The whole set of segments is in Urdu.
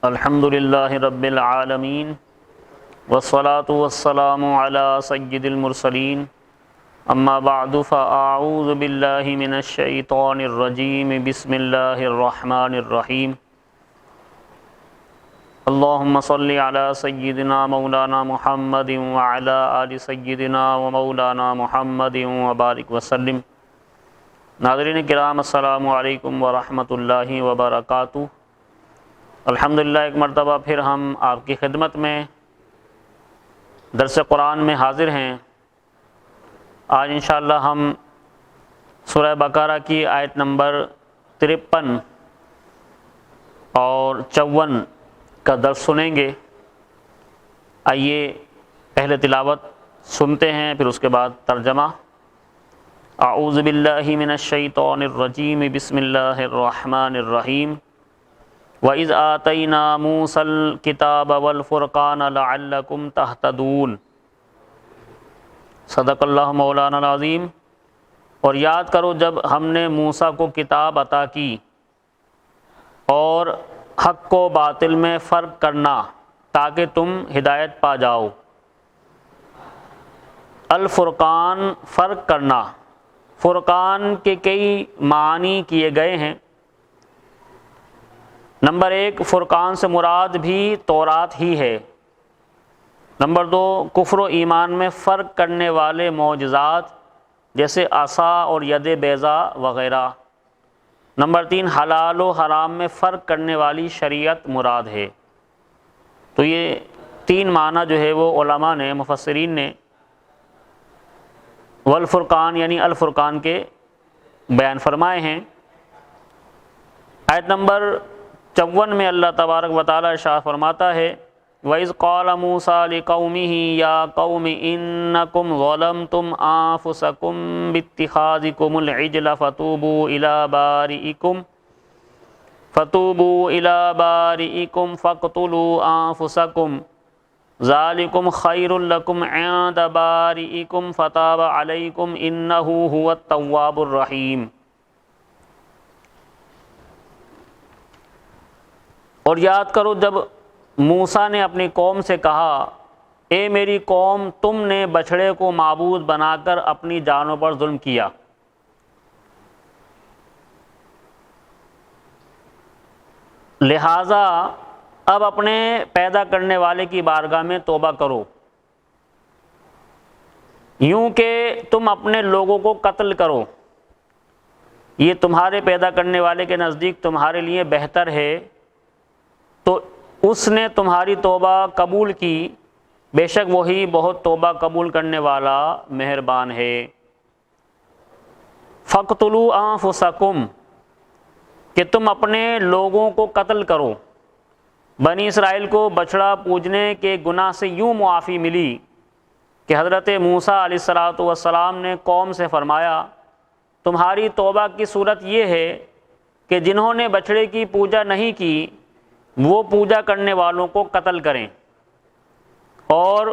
الحمد للہ رب العالمین والصلاة والسلام علی سید المرسلین اما بعد فاعوذ باللہ من الشیطان الرجیم بسم اللہ الرحمن الرحیم اللہم صل علی سیدنا مولانا محمد وعلی آل سیدنا ومولانا محمد وبارک وسلم۔ ناظرین کرام السلام علیکم ورحمۃ اللہ وبرکاتہ۔ الحمدللہ ایک مرتبہ پھر ہم آپ کی خدمت میں درس قرآن میں حاضر ہیں۔ آج انشاءاللہ ہم سورہ بقرہ کی آیت نمبر 53 اور 54 کا درس سنیں گے۔ آئیے پہلے تلاوت سنتے ہیں، پھر اس کے بعد ترجمہ۔ اعوذ باللہ من الشیطان الرجیم بسم اللہ الرحمن الرحیم۔ وَإِذْ آتَيْنَا مُوسَى الْكِتَابَ وَالْفُرْقَانَ لَعَلَّكُمْ تَهْتَدُونَ۔ صدق اللہ مولانا العظیم۔ اور یاد کرو جب ہم نے موسیٰ کو کتاب عطا کی اور حق و باطل میں فرق کرنا تاکہ تم ہدایت پا جاؤ۔ الفرقان فرق کرنا، فرقان کے کئی معنی کیے گئے ہیں۔ نمبر 1، فرقان سے مراد بھی تورات ہی ہے۔ نمبر 2، کفر و ایمان میں فرق کرنے والے معجزات جیسے عصا اور ید بیضا وغیرہ۔ نمبر 3، حلال و حرام میں فرق کرنے والی شریعت مراد ہے۔ تو یہ 3 معنی جو ہے وہ علماء نے، مفسرین نے والفرقان یعنی الفرقان کے بیان فرمائے ہیں۔ آیت نمبر 54 میں اللہ تبارک و تعالی ارشاد فرماتا ہے وَإِذْ قَالَ مُوسَىٰ لِقَوْمِهِ يَا قَوْمِ إِنَّكُمْ ظَلَمْتُمْ أَنفُسَكُمْ بِاتِّخَاذِكُمُ الْعِجْلَ فَتُوبُوا إِلَىٰ بَارِئِكُمْ فَاقْتُلُوا أَنفُسَكُمْ ذَلِكُمْ خَيْرٌ لَكُمْ عِندَ بَارِئِكُمْ فَتَابَ عَلَيْكُمْ إِنَّهُ هُوَ التَّوَّابُ الرَّحِيمُ۔ اور یاد کرو جب موسیٰ نے اپنی قوم سے کہا، اے میری قوم، تم نے بچھڑے کو معبود بنا کر اپنی جانوں پر ظلم کیا۔ لہٰذا اب اپنے پیدا کرنے والے کی بارگاہ میں توبہ کرو، یوں کہ تم اپنے لوگوں کو قتل کرو، یہ تمہارے پیدا کرنے والے کے نزدیک تمہارے لیے بہتر ہے، تو اس نے تمہاری توبہ قبول کی، بے شک وہی بہت توبہ قبول کرنے والا مہربان ہے۔ فَاقْتُلُوا أَنفُسَكُمْ، کہ تم اپنے لوگوں کو قتل کرو۔ بنی اسرائیل کو بچڑا پوجنے کے گناہ سے یوں معافی ملی کہ حضرت موسیٰ علیہ السلام نے قوم سے فرمایا، تمہاری توبہ کی صورت یہ ہے کہ جنہوں نے بچڑے کی پوجا نہیں کی وہ پوجا کرنے والوں کو قتل کریں، اور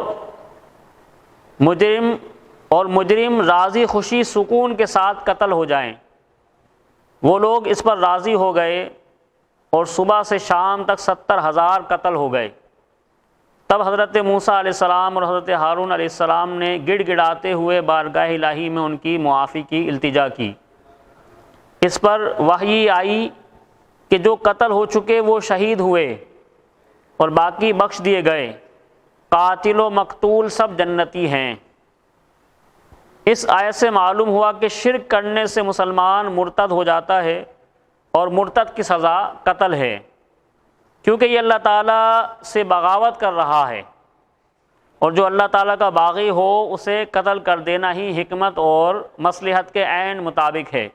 مجرم راضی خوشی سکون کے ساتھ قتل ہو جائیں۔ وہ لوگ اس پر راضی ہو گئے اور صبح سے شام تک 70,000 قتل ہو گئے۔ تب حضرت موسیٰ علیہ السلام اور حضرت ہارون علیہ السلام نے گڑ گڑاتے ہوئے بارگاہ الہی میں ان کی معافی کی التجا کی۔ اس پر وحی آئی کہ جو قتل ہو چکے وہ شہید ہوئے اور باقی بخش دیے گئے، قاتل و مقتول سب جنتی ہیں۔ اس آیت سے معلوم ہوا کہ شرک کرنے سے مسلمان مرتد ہو جاتا ہے اور مرتد کی سزا قتل ہے، کیونکہ یہ اللہ تعالیٰ سے بغاوت کر رہا ہے، اور جو اللہ تعالیٰ کا باغی ہو اسے قتل کر دینا ہی حکمت اور مصلحت کے عین مطابق ہے۔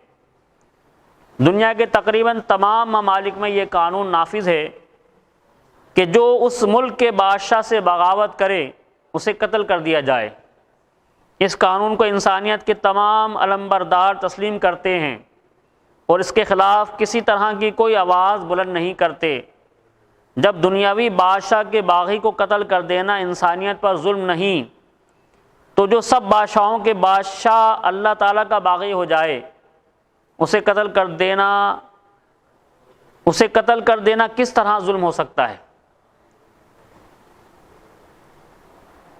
دنیا کے تقریباً تمام ممالک میں یہ قانون نافذ ہے کہ جو اس ملک کے بادشاہ سے بغاوت کرے اسے قتل کر دیا جائے۔ اس قانون کو انسانیت کے تمام علمبردار تسلیم کرتے ہیں اور اس کے خلاف کسی طرح کی کوئی آواز بلند نہیں کرتے۔ جب دنیاوی بادشاہ کے باغی کو قتل کر دینا انسانیت پر ظلم نہیں، تو جو سب بادشاہوں کے بادشاہ اللہ تعالیٰ کا باغی ہو جائے اسے قتل کر دینا اسے قتل کر دینا کس طرح ظلم ہو سکتا ہے؟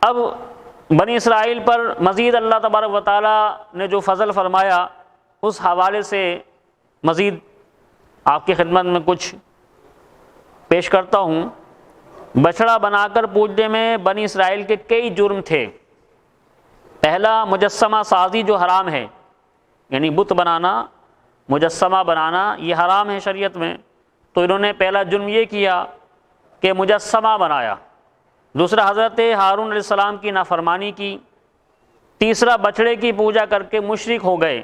اب بنی اسرائیل پر مزید اللہ تبارک و تعالیٰ نے جو فضل فرمایا اس حوالے سے مزید آپ کی خدمت میں کچھ پیش کرتا ہوں۔ بچڑا بنا کر پوجنے میں بنی اسرائیل کے کئی جرم تھے۔ پہلا، مجسمہ سازی جو حرام ہے، یعنی بت بنانا، مجسمہ بنانا یہ حرام ہے شریعت میں، تو انہوں نے پہلا جرم یہ کیا کہ مجسمہ بنایا۔ دوسرا، حضرت ہارون علیہ السلام کی نافرمانی کی۔ تیسرا، بچڑے کی پوجا کر کے مشرک ہو گئے۔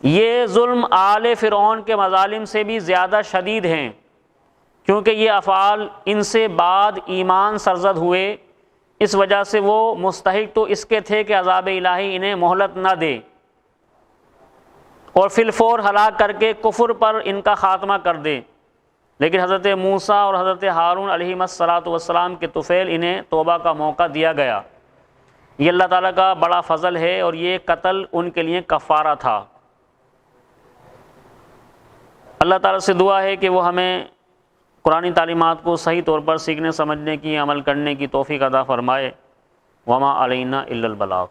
یہ ظلم آل فرعون کے مظالم سے بھی زیادہ شدید ہیں، کیونکہ یہ افعال ان سے بعد ایمان سرزد ہوئے، اس وجہ سے وہ مستحق تو اس کے تھے کہ عذاب الہی انہیں مہلت نہ دے اور فی الفور ہلاک کر کے کفر پر ان کا خاتمہ کر دے، لیکن حضرت موسیٰ اور حضرت ہارون علیہم السلام کے طفیل انہیں توبہ کا موقع دیا گیا۔ یہ اللہ تعالیٰ کا بڑا فضل ہے، اور یہ قتل ان کے لیے کفارہ تھا۔ اللہ تعالیٰ سے دعا ہے کہ وہ ہمیں قرآنی تعلیمات کو صحیح طور پر سیکھنے، سمجھنے کی، عمل کرنے کی توفیق عطا فرمائے۔ وما علینا الا البلاغ۔